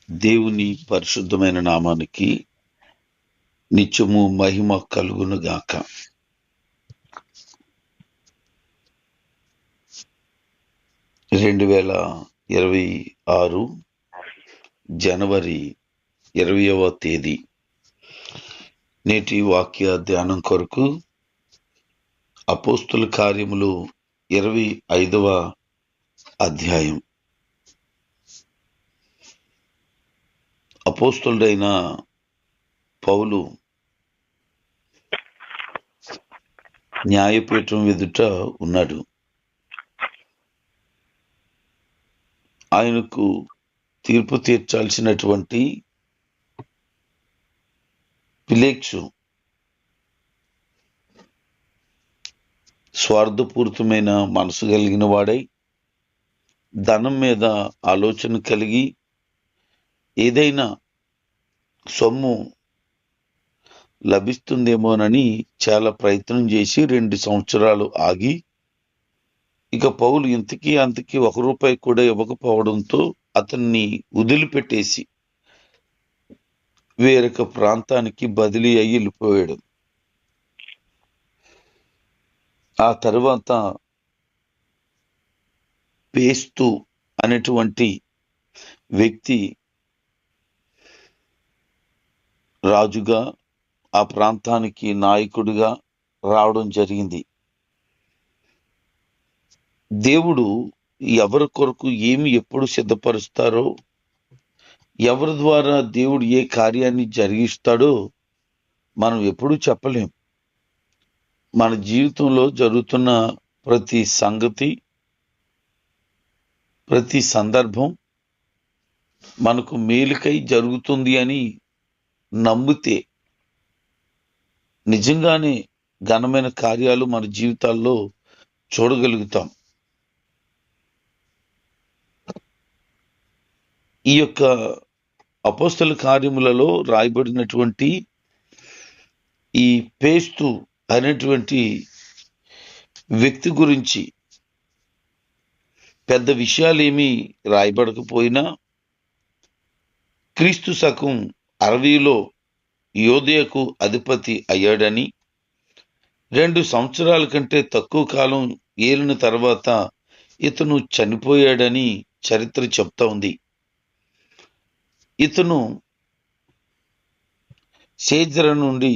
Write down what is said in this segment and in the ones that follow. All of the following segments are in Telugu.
దేవుని పరిశుద్ధమైన నామానికి నిత్యము మహిమ కలుగును గాక. 2026 జనవరి 20వ తేదీ నేటి వాక్య ధ్యానం కొరకు అపోస్తుల కార్యములు 25వ అధ్యాయం. అపోస్తులుడైన పౌలు న్యాయపీఠం ఎదుట ఉన్నాడు. ఆయనకు తీర్పు తీర్చాల్సినటువంటి పిలేక్షు స్వార్థపూరితమైన మనసు కలిగిన వాడై, ధనం మీద ఆలోచన కలిగి ఏదైనా సొమ్ము లభిస్తుందేమోనని చాలా ప్రయత్నం చేసి 2 సంవత్సరాలు ఆగి, ఇక పౌలు ఇంతకీ అంతకీ ₹1 కూడా ఇవ్వకపోవడంతో అతన్ని వదిలిపెట్టేసి వేరొక ప్రాంతానికి బదిలీ అయ్యి వెళ్ళిపోయాడు. ఆ తర్వాత పేస్తు అనేటువంటి వ్యక్తి రాజుగా, ఆ ప్రాంతానికి నాయకుడిగా రావడం జరిగింది. దేవుడు ఎవరి కొరకు ఏమి ఎప్పుడు సిద్ధపరుస్తారో, ఎవరి ద్వారా దేవుడు ఏ కార్యాన్ని జరిగిస్తాడో మనం ఎప్పుడూ చెప్పలేం. మన జీవితంలో జరుగుతున్న ప్రతి సంగతి, ప్రతి సందర్భం మనకు మేలుకై జరుగుతుంది అని నమ్మితే నిజంగానే ఘనమైన కార్యాలు మన జీవితాల్లో చూడగలుగుతాం. ఈ యొక్క అపోస్తల కార్యములలో రాయబడినటువంటి ఈ పేస్తు అనేటువంటి వ్యక్తి గురించి పెద్ద విషయాలేమీ రాయబడకపోయినా, క్రీస్తు శకం 60లో యోదయకు అధిపతి అయ్యాడని, 2 సంవత్సరాల కంటే తక్కువ కాలం ఏలిన తర్వాత ఇతను చనిపోయాడని చరిత్ర చెప్తా ఉంది. ఇతను సేజ్ర నుండి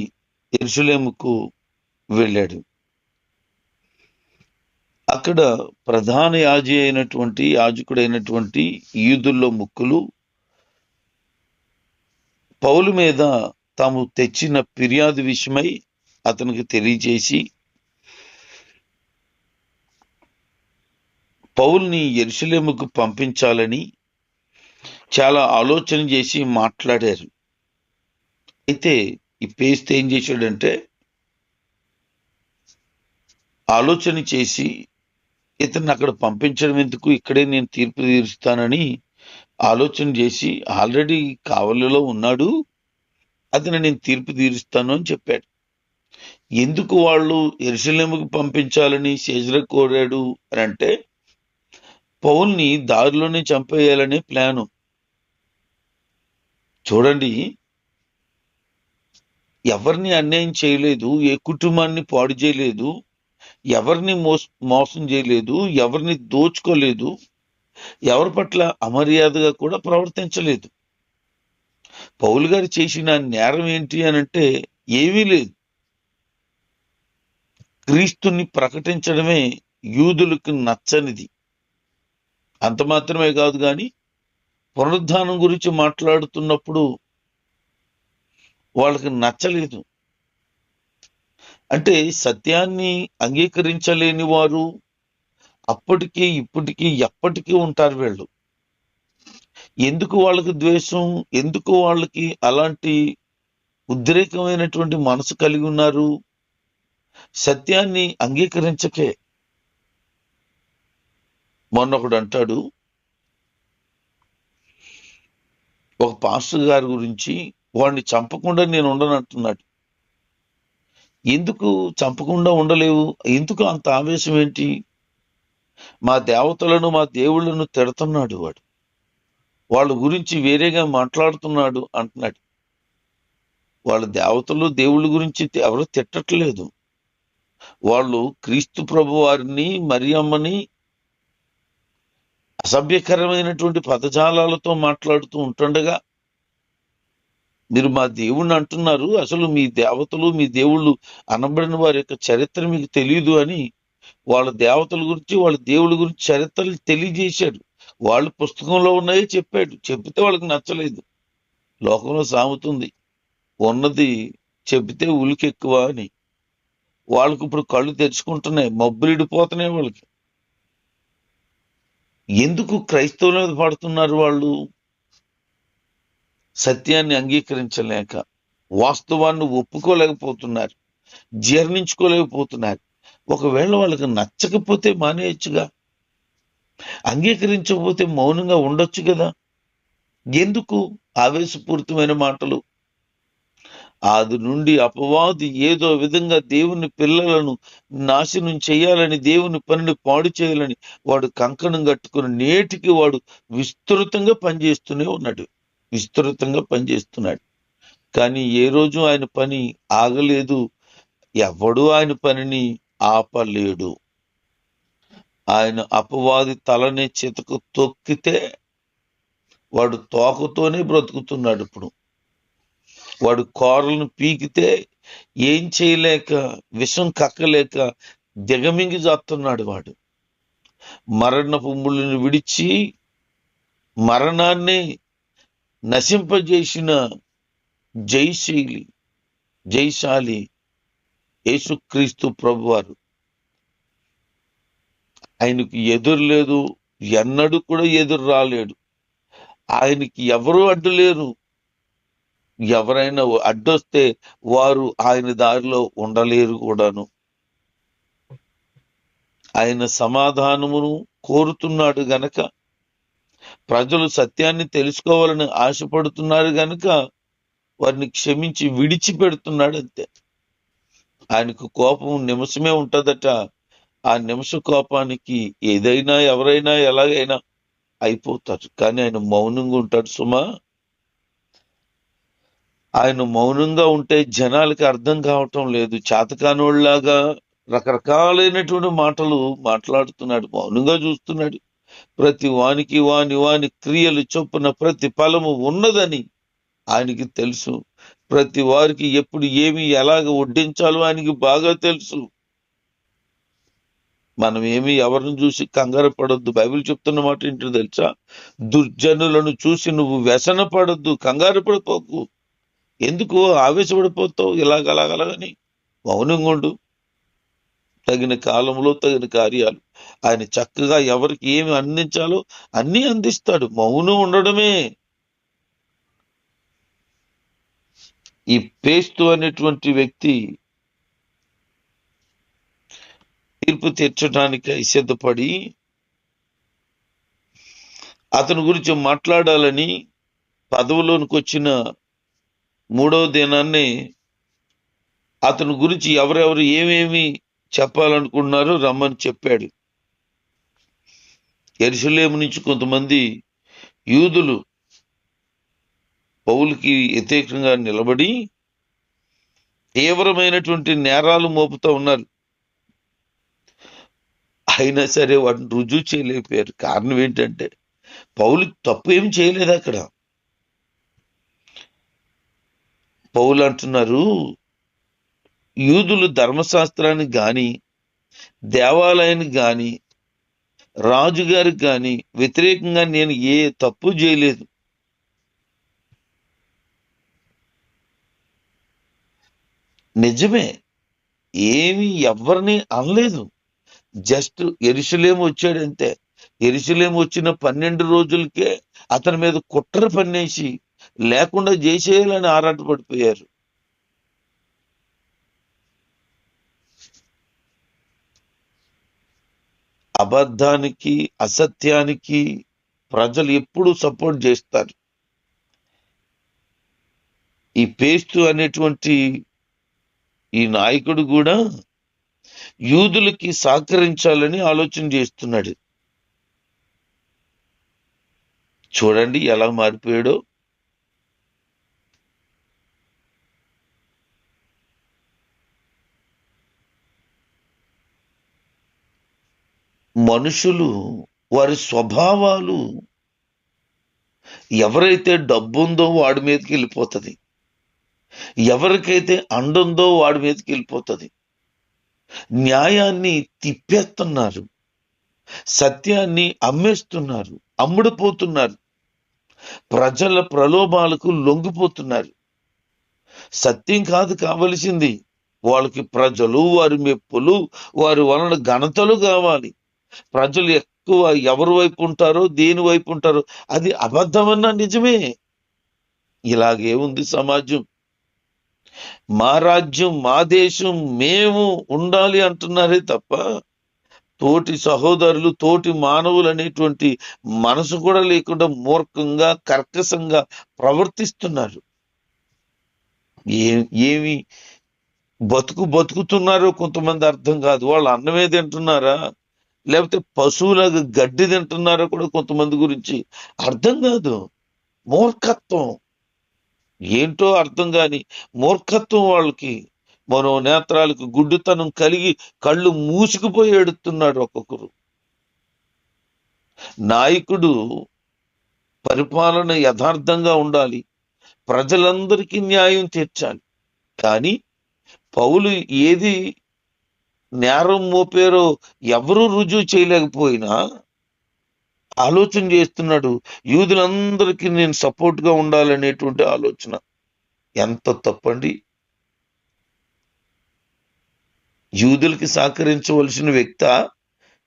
యెరూషలేముకు వెళ్ళాడు. అక్కడ ప్రధాన యాజకుడైనటువంటి యూదుల్లో ముఖ్యులు పౌలు మీద తాము తెచ్చిన ఫిర్యాదు విషయమై అతనికి తెలియజేసి, పౌల్ని యెరూషలేముకు పంపించాలని చాలా ఆలోచన చేసి మాట్లాడారు. అయితే ఈ పేస్తు ఏం చేశాడంటే, ఆలోచన చేసి ఇతన్ని అక్కడ పంపించడం ఎందుకు, ఇక్కడే నేను తీర్పు తీరుస్తానని ఆలోచన చేసి, ఆల్రెడీ కావలిలో ఉన్నాడు, అతను నేను తీర్పు తీరుస్తాను అని చెప్పాడు. ఎందుకు వాళ్ళు యెరూషలేముకు పంపించాలని సేజ్ర కోరాడు అని అంటే, పౌల్ని దారిలోనే చంపేయాలనే ప్లాను. చూడండి, ఎవరిని అన్యాయం చేయలేదు, ఏ కుటుంబాన్ని పాడు చేయలేదు, ఎవరిని మోసం చేయలేదు, ఎవరిని దోచుకోలేదు, ఎవరి పట్ల అమర్యాదగా కూడా ప్రవర్తించలేదు. పౌలు గారు చేసిన నేరం ఏంటి అనంటే ఏమీ లేదు. క్రీస్తుని ప్రకటించడమే యూదులకు నచ్చనిది. అంత మాత్రమే కాదు, కానీ పునరుద్ధానం గురించి మాట్లాడుతున్నప్పుడు వాళ్ళకి నచ్చలేదు. అంటే సత్యాన్ని అంగీకరించలేని వారు అప్పటికీ ఇప్పటికీ ఎప్పటికీ ఉంటారు. వీళ్ళు ఎందుకు వాళ్ళకి ద్వేషం, ఎందుకు వాళ్ళకి అలాంటి ఉద్రేకమైనటువంటి మనసు కలిగి ఉన్నారు? సత్యాన్ని అంగీకరించకే. మొన్నొకడు అంటాడు, ఒక పాస్టర్ గారి గురించి, వాడిని చంపకుండా నేను ఉండనంటున్నాడు. ఎందుకు చంపకుండా ఉండలేవు? ఎందుకు అంత ఆవేశం ఏంటి? మా దేవతలను, మా దేవుళ్ళను తిడుతున్నాడు వాడు. వాళ్ళ గురించి వేరేగా మాట్లాడుతున్నాడు అంటున్నాడు. వాళ్ళ దేవతలు దేవుళ్ళ గురించి ఎవరు తిట్టట్లేదు. వాళ్ళు క్రీస్తు ప్రభు వారిని మరియమ్మని అసభ్యకరమైనటువంటి పదజాలాలతో మాట్లాడుతూ ఉంటుండగా మీరు మా దేవుణ్ణి అంటున్నారు, అసలు మీ దేవతలు మీ దేవుళ్ళు అనబడిన వారి యొక్క చరిత్ర మీకు తెలియదు అని వాళ్ళ దేవతల గురించి వాళ్ళ దేవుళ్ళ గురించి చరిత్రలు తెలియజేశాడు. వాళ్ళు పుస్తకంలో ఉన్నాయే చెప్పాడు. చెప్తే వాళ్ళకి నచ్చలేదు. లోకంలో సాగుతుంది, ఉన్నది చెబితే ఉలికెక్కువ అని. వాళ్ళకి ఇప్పుడు కళ్ళు తెరుచుకుంటున్నాయి, మబ్బులిడిపోతున్నాయి వాళ్ళకి. ఎందుకు క్రైస్తవుల మీద పడుతున్నారు వాళ్ళు? సత్యాన్ని అంగీకరించలేక, వాస్తవాన్ని ఒప్పుకోలేకపోతున్నారు, జీర్ణించుకోలేకపోతున్నారు. ఒకవేళ వాళ్ళకి నచ్చకపోతే మానేయచ్చుగా, అంగీకరించకపోతే మౌనంగా ఉండొచ్చు కదా. ఎందుకు ఆవేశపూరితమైన మాటలు? ఆది నుండి అపవాది ఏదో విధంగా దేవుని పిల్లలను నాశనం చేయాలని, దేవుని పనిని పాడు చేయాలని వాడు కంకణం కట్టుకుని నేటికి వాడు విస్తృతంగా పనిచేస్తూనే ఉన్నాడు. విస్తృతంగా పనిచేస్తున్నాడు. కానీ ఏ రోజు ఆయన పని ఆగలేదు. ఎవడు ఆయన పనిని ఆపలేడు. ఆయన అపవాది తలని చితకు తొక్కితే వాడు తోకతోనే బ్రతుకుతున్నాడు. ఇప్పుడు వాడు కోరలను పీకితే ఏం చేయలేక, విషం కక్కలేక దిగమింగి జాస్తున్నాడు. వాడు మరణపు ముళ్ళను విడిచి మరణాన్ని నశింపజేసిన జైశాలి యేసుక్రీస్తు ప్రభువారు. ఆయనకు ఎదురు లేదు, ఎన్నడూ కూడా ఎదురు రాలేడు. ఆయనకి ఎవరు అడ్డు లేరు. ఎవరైనా అడ్డొస్తే వారు ఆయన దారిలో ఉండలేరు కూడాను. ఆయన సమాధానమును కోరుతున్నాడు గనక, ప్రజలు సత్యాన్ని తెలుసుకోవాలని ఆశపడుతున్నారు గనక వారిని క్షమించి విడిచిపెడుతున్నాడు అంతే. ఆయనకు కోపం నిమిషమే ఉంటదట. ఆ నిమిష కోపానికి ఏదైనా ఎవరైనా ఎలాగైనా అయిపోతారు. కానీ ఆయన మౌనంగా ఉంటాడు సుమా. ఆయన మౌనంగా ఉంటే జనాలకి అర్థం కావటం లేదు. చేతకానోళ్ళలాగా రకరకాలైనటువంటి మాటలు మాట్లాడుతున్నాడు. మౌనంగా చూస్తున్నాడు. ప్రతి వానికి వాని క్రియలు చొప్పున ప్రతి ఫలము ఉన్నదని ఆయనకి తెలుసు. ప్రతి వారికి ఎప్పుడు ఏమి ఎలాగ వడ్డించాలో ఆయనకి బాగా తెలుసు. మనం ఏమి ఎవరిని చూసి కంగారు పడొద్దు. బైబిల్ చెప్తున్న మాట ఏంటో తెలుసా? దుర్జనులను చూసి నువ్వు వ్యసన పడొద్దు, కంగారు పడిపోకు. ఎందుకు ఆవేశపడిపోతావు ఇలాగలాగలని? మౌనంగా ఉండు. తగిన కాలంలో తగిన కార్యాలు ఆయన చక్కగా ఎవరికి ఏమి అందించాలో అన్నీ అందిస్తాడు. మౌనం ఉండడమే. ఈ పేస్తు అనేటువంటి వ్యక్తి తీర్పు తీర్చడానికి సిద్ధపడి అతని గురించి మాట్లాడాలని పదవిలోనికి వచ్చిన 3వ దినాన్ని అతని గురించి ఎవరెవరు ఏమేమి చెప్పాలనుకున్నారో రమ్మని చెప్పాడు. యెరూషలేము నుంచి కొంతమంది యూదులు పౌలుకి వ్యతిరేకంగా నిలబడి తీవ్రమైనటువంటి నేరాలు మోపుతూ ఉన్నారు. అయినా సరే వాటిని రుజువు చేయలేకపోయారు. కారణం ఏంటంటే పౌలు తప్పు ఏం చేయలేదు అక్కడ. పౌలు అంటున్నారు, యూదులు ధర్మశాస్త్రానికి గాని దేవాలయానికి గాని రాజుగారికి గాని వ్యతిరేకంగా నేను ఏ తప్పు చేయలేదు. నిజమే, ఏమి ఎవరిని అనలేదు. జస్ట్ యెరూషలేము వచ్చాడంతే. యెరూషలేము వచ్చిన 12 రోజులకే అతని మీద కుట్ర పన్నేసి లేకుండా చేసేయాలని ఆరాటపడిపోయారు. అబద్ధానికి అసత్యానికి ప్రజలు ఎప్పుడూ సపోర్ట్ చేస్తారు. ఈ పేస్తు అనేటువంటి ఈ నాయకుడు కూడా యూదులకి సహకరించాలని ఆలోచన చేస్తున్నాడు. చూడండి ఎలా మారిపోయాడో. మనుషులు వారి స్వభావాలు, ఎవరైతే డబ్బుందో వాడి మీదకి వెళ్ళిపోతుంది, ఎవరికైతే అండుందో వాడి మీదకి వెళ్ళిపోతుంది. న్యాయాన్ని తిప్పేస్తున్నారు, సత్యాన్ని అమ్మేస్తున్నారు, అమ్ముడుపోతున్నారు, ప్రజల ప్రలోభాలకు లొంగిపోతున్నారు. సత్యం కాదు కావలసింది, వాళ్ళకి ప్రజలు, వారి మెప్పులు, వారి వలన ఘనతలు కావాలి. ప్రజలు ఎక్కువ ఎవరి వైపు ఉంటారో, దేని వైపు ఉంటారో, అది అబద్ధమన్నా నిజమే. ఇలాగే ఉంది సమాజం. మా రాజ్యం, మా దేశం, మేము ఉండాలి అంటున్నారే తప్ప తోటి సహోదరులు, తోటి మానవులు అనేటువంటి మనసు కూడా లేకుండా మూర్ఖంగా, కర్కశంగా ప్రవర్తిస్తున్నారు. ఏమి బతుకుతున్నారో కొంతమంది అర్థం కాదు. వాళ్ళు అన్నమే తింటున్నారా, లేకపోతే పశువులకు గడ్డి తింటున్నారో కూడా కొంతమంది గురించి అర్థం కాదు. మూర్ఖత్వం ఏంటో అర్థం కాని మూర్ఖత్వం వాళ్ళకి. మరో నేత్రాలకు గుడ్డుతనం కలిగి కళ్ళు మూసుకుపోయి ఏడుస్తున్నాడు ఒక్కొక్కరు. నాయకుడు పరిపాలన యథార్థంగా ఉండాలి, ప్రజలందరికీ న్యాయం తీర్చాలి. కానీ పౌలు ఏది నేరం మోపారో ఎవరూ రుజువు చేయలేకపోయినా ఆలోచన చేస్తున్నాడు, యూదులందరికీ నేను సపోర్ట్గా ఉండాలనేటువంటి ఆలోచన. ఎంత తప్పండి! యూదులకి సహకరించవలసిన వ్యక్త,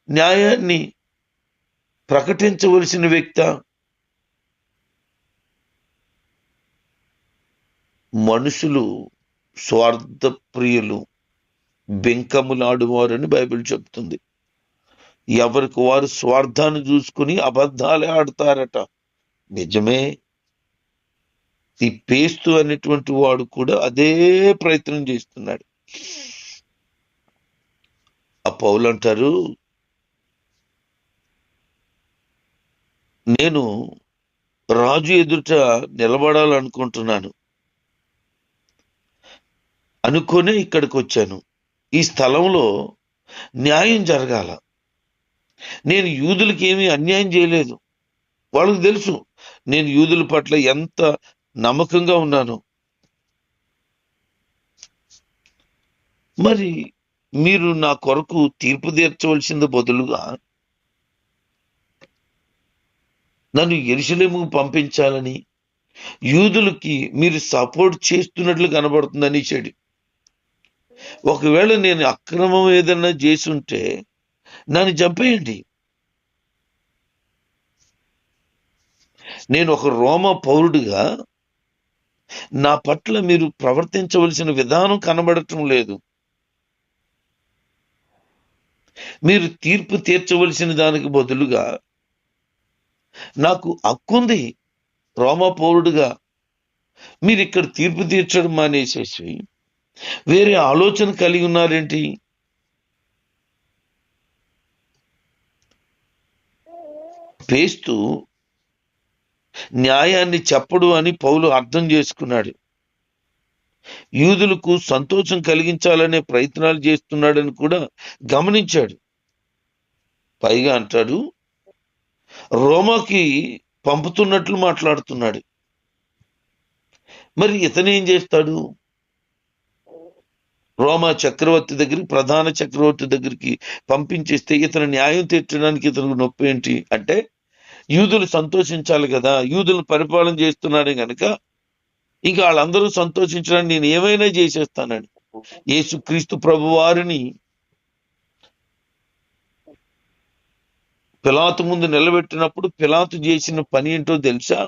న్యాయాన్ని ప్రకటించవలసిన వ్యక్త. మనుషులు స్వార్థ ప్రియులు, బెంకములాడువారు అని బైబిల్ చెప్తుంది. ఎవరికి వారు స్వార్థాన్ని చూసుకుని అబద్ధాలే ఆడతారట. నిజమే. ఈ పేస్తు అనేటువంటి వాడు కూడా అదే ప్రయత్నం చేస్తున్నాడు. ఆ పౌలు అంటారు, నేను రాజు ఎదుట నిలబడాలనుకుంటున్నాను అనుకునే ఇక్కడికి వచ్చాను. ఈ స్థలంలో న్యాయం జరగాల. నేను యూదులకి ఏమీ అన్యాయం చేయలేదు. వాళ్ళకి తెలుసు నేను యూదుల పట్ల ఎంత నమ్మకంగా ఉన్నాను. మరి మీరు నా కొరకు తీర్పు తీర్చవలసింది బదులుగా నన్ను యెరూషలేముకు పంపించాలని యూదులకి మీరు సపోర్ట్ చేస్తున్నట్లు కనబడుతుందని చెడు. ఒకవేళ నేను అక్రమం ఏదన్నా చేసుంటే నన్ను చంపేయండి. నేను ఒక రోమ పౌరుడిగా నా పట్ల మీరు ప్రవర్తించవలసిన విధానం కనబడటం లేదు. మీరు తీర్పు తీర్చవలసిన దానికి బదులుగా నాకు హక్కుంది రోమా పౌరుడుగా. మీరు ఇక్కడ తీర్పు తీర్చడం మానేసేసి వేరే ఆలోచన కలిగి ఉన్నారేంటి? పేస్తు న్యాయాన్ని చెప్పడు అని పౌలు అర్థం చేసుకున్నాడు. యూదులకు సంతోషం కలిగించాలనే ప్రయత్నాలు చేస్తున్నాడని కూడా గమనించాడు. పైగా అంటాడు, రోమాకి పంపుతున్నట్లు మాట్లాడుతున్నాడు. మరి ఇతనేం చేస్తాడు? రోమా చక్రవర్తి దగ్గరికి, ప్రధాన చక్రవర్తి దగ్గరికి పంపించేస్తే ఇతను న్యాయం తీర్చడానికి ఇతనికి నొప్పి ఏంటి అంటే, యూదులు సంతోషించాలి కదా, యూదులు పరిపాలన చేస్తున్నాడే కనుక ఇంకా వాళ్ళందరూ సంతోషించడానికి నేను ఏమైనా చేసేస్తానని యేసుక్రీస్తు ప్రభు వారిని పిలాతు ముందు నిలబెట్టినప్పుడు పిలాతు చేసిన పని ఏంటో తెలుసా?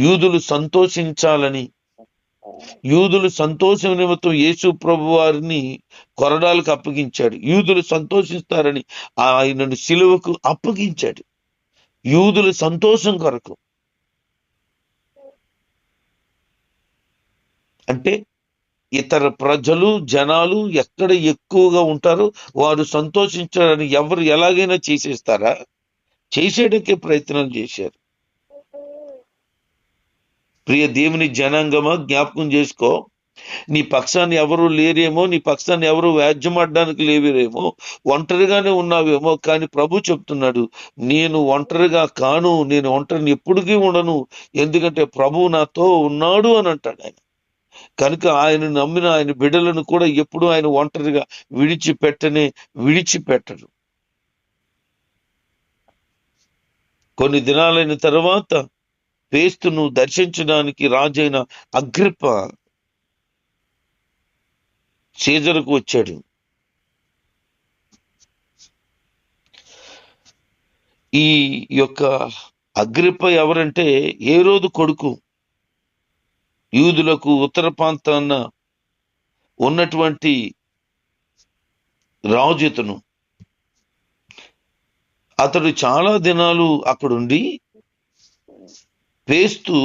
యూదులు సంతోషించాలని, యూదులు సంతోషం నిమిత్తం యేసు ప్రభు వారిని కొరడాలకు అప్పగించాడు. యూదులు సంతోషిస్తారని ఆయనను సిలువకు అప్పగించాడు, యూదుల సంతోషం కొరకు. అంటే ఇతర ప్రజలు, జనాలు ఎక్కడ ఎక్కువగా ఉంటారో వారు సంతోషించాలని ఎవరు ఎలాగైనా చేసేస్తారా? చేసేయడానికి ప్రయత్నం చేశారు. ప్రియ దేవుని జనాంగమా, జ్ఞాపకం చేసుకో. నీ పక్షాన్ని ఎవరు లేరేమో, నీ పక్షాన్ని ఎవరు వ్యాజ్యమాడడానికి లేవేరేమో, ఒంటరిగానే ఉన్నావేమో. కానీ ప్రభు చెప్తున్నాడు, నేను ఒంటరిగా కాను, నేను ఒంటరిని ఎప్పటికీ ఉండను, ఎందుకంటే ప్రభు నాతో ఉన్నాడు అని అంటాడు ఆయన. కనుక ఆయన నమ్మిన ఆయన బిడ్డలను కూడా ఎప్పుడు ఆయన ఒంటరిగా విడిచిపెట్టడు. కొన్ని దినాలైన తర్వాత ఫేస్తును దర్శించడానికి రాజైన అగ్రిప్ప సీజరుకు వచ్చాడు. ఈ యొక్క అగ్రిప్ప ఎవరంటే హేరోదు కొడుకు. యూదులకు ఉత్తర ప్రాంతాన ఉన్నటువంటి రాజు ఇతను. అతడు చాలా దినాలు అక్కడుండి ఫేస్తు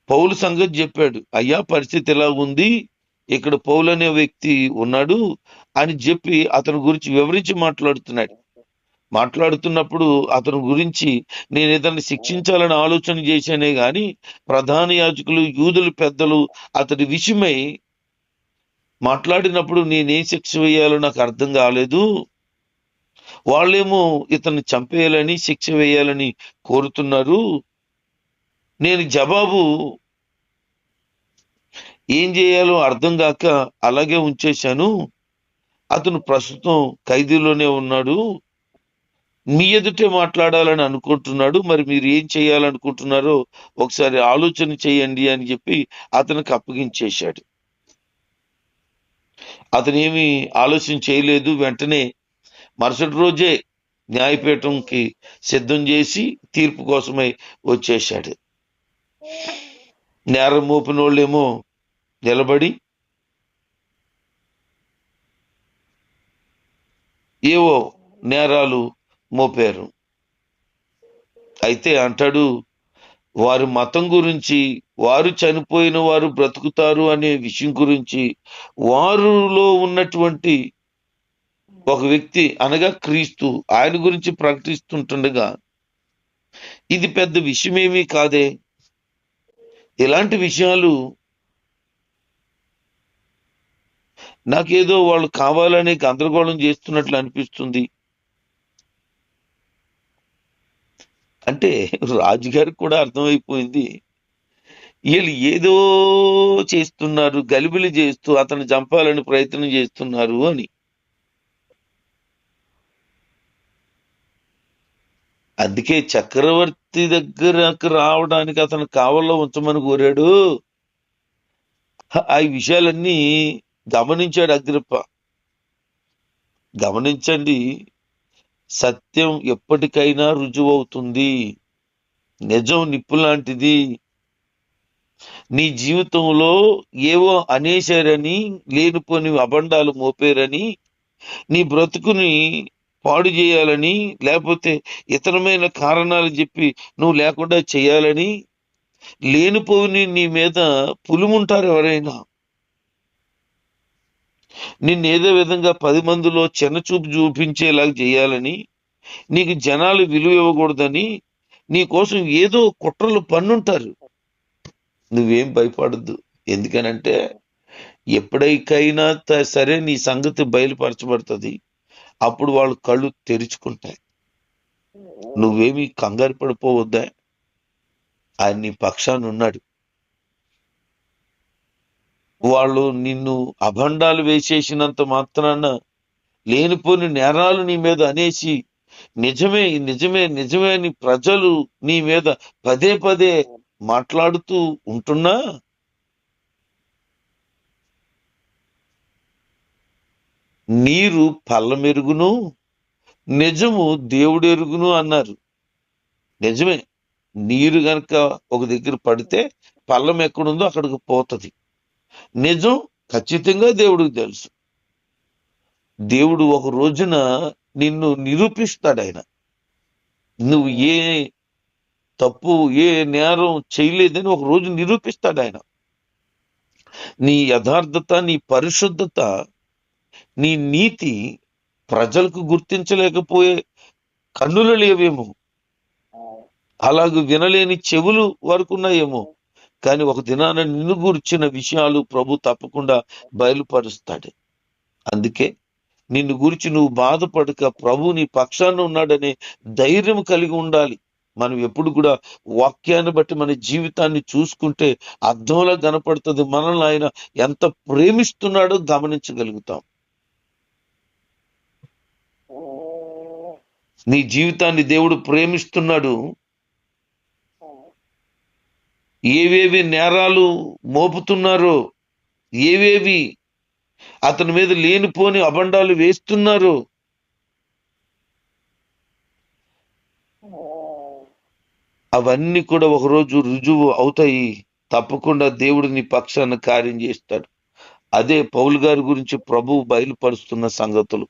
పౌలు సంగతి చెప్పాడు. అయ్యా, పరిస్థితి ఎలా ఉంది, ఇక్కడ పౌలు అనే వ్యక్తి ఉన్నాడు అని చెప్పి అతని గురించి వివరించి మాట్లాడుతున్నప్పుడు అతని గురించి నేను ఇతన్ని శిక్షించాలని ఆలోచన చేశానే గాని ప్రధాన యాజకులు, యూదుల పెద్దలు అతడి విషయమై మాట్లాడినప్పుడు నేనేం శిక్ష వేయాలో నాకు అర్థం కాలేదు. వాళ్ళేమో ఇతన్ని చంపేయాలని, శిక్ష వేయాలని కోరుతున్నారు. నేను జవాబు ఏం చేయాలో అర్థం కాక అలాగే ఉంచేశాను. అతను ప్రస్తుతం ఖైదీలోనే ఉన్నాడు. మీ ఎదుటే మాట్లాడాలని అనుకుంటున్నాడు. మరి మీరు ఏం చేయాలనుకుంటున్నారో ఒకసారి ఆలోచన చేయండి అని చెప్పి అతనికి అప్పగించేశాడు. అతను ఏమి ఆలోచన చేయలేదు. వెంటనే మరుసటి రోజే న్యాయపీఠంకి సిద్ధం చేసి తీర్పు కోసమై వచ్చేశాడు. నేరం మోపిన వాళ్ళేమో నిలబడి ఏవో నేరాలు మోపారు. అయితే అంటాడు, వారి మతం గురించి, వారు చనిపోయిన వారు బ్రతుకుతారు అనే విషయం గురించి, వారిలో ఉన్నటువంటి ఒక వ్యక్తి అనగా క్రీస్తు, ఆయన గురించి ప్రకటిస్తుంటుండగా ఇది పెద్ద విషయమేమీ కాదే. ఇలాంటి విషయాలు నాకేదో వాళ్ళు కావాలనే గందరగోళం చేస్తున్నట్లు అనిపిస్తుంది. అంటే రాజుగారికి కూడా అర్థమైపోయింది, వీళ్ళు ఏదో చేస్తున్నారు, గలిబిలి చేస్తూ అతను చంపాలని ప్రయత్నం చేస్తున్నారు అని. అందుకే చక్రవర్తి దగ్గరకు రావడానికి అతను కావల్లో ఉంచమని కోరాడు. ఆ విషయాలన్నీ గమనించాడు అగ్రిప్ప. గమనించండి, సత్యం ఎప్పటికైనా రుజువవుతుంది. నిజం నిప్పు లాంటిది. నీ జీవితంలో ఏవో అనేశారని, లేనిపోని అబండాలు మోపారని, నీ బ్రతుకుని పాడు చేయాలని, లేకపోతే ఇతరమైన కారణాలు చెప్పి నువ్వు లేకుండా చేయాలని, లేనిపోని నీ మీద పులుముంటారు ఎవరైనా. నిన్నేదో విధంగా 10 మందిలో చిన్న చూపు చూపించేలాగా చేయాలని, నీకు జనాలు విలువ ఇవ్వకూడదని, నీ కోసం ఏదో కుట్రలు పన్నుంటారు. నువ్వేం భయపడద్దు. ఎందుకనంటే ఎప్పటికైనా సరే నీ సంగతి బయలుపరచబడుతుంది. అప్పుడు వాళ్ళు కళ్ళు తెరుచుకుంటాయి. నువ్వేమి కంగారు పడిపోవద్దా. ఆయన నీ పక్షాన ఉన్నాడు. వాళ్ళు నిన్ను అభండాలు వేసేసినంత మాత్రాన, లేనిపోని నేరాలు నీ మీద అనేసి నిజమే నిజమే నిజమే అని ప్రజలు నీ మీద పదే పదే మాట్లాడుతూ ఉంటున్నా, నీరు పల్లమెరుగును, నిజము దేవుడెరుగును అన్నారు. నిజమే, నీరు గనక ఒక దగ్గర పడితే పల్లం ఎక్కడుందో అక్కడికి పోతుంది. నిజం ఖచ్చితంగా దేవుడికి తెలుసు. దేవుడు ఒక రోజున నిన్ను నిరూపిస్తాడు. ఆయన నువ్వు ఏ తప్పు, ఏ నేరం చేయలేదని ఒక రోజు నిరూపిస్తాడు ఆయన. నీ యథార్థత, నీ పరిశుద్ధత, నీ నీతి ప్రజలకు గుర్తించలేకపోయే కన్నులు లేవేమో, అలాగూ వినలేని చెవులు వరకున్నాయేమో, కానీ ఒక దినాన నిన్ను గురించిన విషయాలు ప్రభు తప్పకుండా బయలుపరుస్తాడు. అందుకే నిన్ను గురించి నువ్వు బాధపడక, ప్రభు నీ పక్షాన ఉన్నాడనే ధైర్యం కలిగి ఉండాలి. మనం ఎప్పుడు కూడా వాక్యాన్ని బట్టి మన జీవితాన్ని చూసుకుంటే అర్థంలా కనపడుతుంది. మనల్ని ఆయన ఎంత ప్రేమిస్తున్నాడో గమనించగలుగుతాం. నీ జీవితాన్ని దేవుడు ప్రేమిస్తున్నాడు. ఏవేవి నేరాలు మోపుతున్నారో, ఏవేవి అతని మీద లేనిపోని అబండాలు వేస్తున్నారో, అవన్నీ కూడా ఒకరోజు రుజువు అవుతాయి. తప్పకుండా దేవుడు నీ పక్షాన కార్యం చేస్తాడు. అదే పౌలు గారి గురించి ప్రభువు బయలుపరుస్తున్న సంగతులు.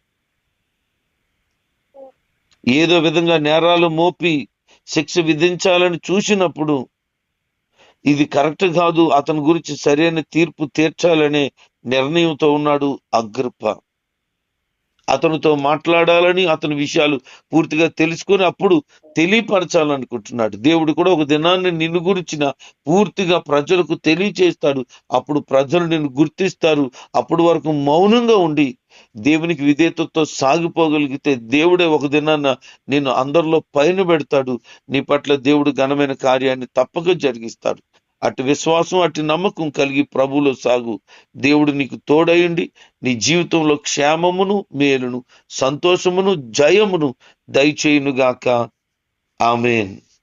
ఏదో విధంగా నేరాలు మోపి శిక్ష విధించాలని చూసినప్పుడు ఇది కరెక్ట్ కాదు, అతని గురించి సరైన తీర్పు తీర్చాలనే నిర్ణయంతో ఉన్నాడు అగ్రిప్ప. అతనితో మాట్లాడాలని, అతని విషయాలు పూర్తిగా తెలుసుకొని అప్పుడు తెలియపరచాలనుకుంటున్నాడు. దేవుడు కూడా ఒక దినాన్ని నిన్ను గురించిన పూర్తిగా ప్రజలకు తెలియచేస్తాడు. అప్పుడు ప్రజలు నిన్ను గుర్తిస్తారు. అప్పుడు వరకు మౌనంగా ఉండి దేవునికి విధేయతతో సాగిపోగలిగితే దేవుడే ఒక దినాన్న నిన్ను అందరిలో పైన పెడతాడు. నీ పట్ల దేవుడు ఘనమైన కార్యాన్ని తప్పక జరిగిస్తాడు. అటు విశ్వాసం, అటు నమ్మకం కలిగి ప్రభువులో సాగు. దేవుడు నీకు తోడయుండి నీ జీవితంలో క్షేమమును, మేలును, సంతోషమును, జయమును దయచేయునుగాక. ఆమేన్.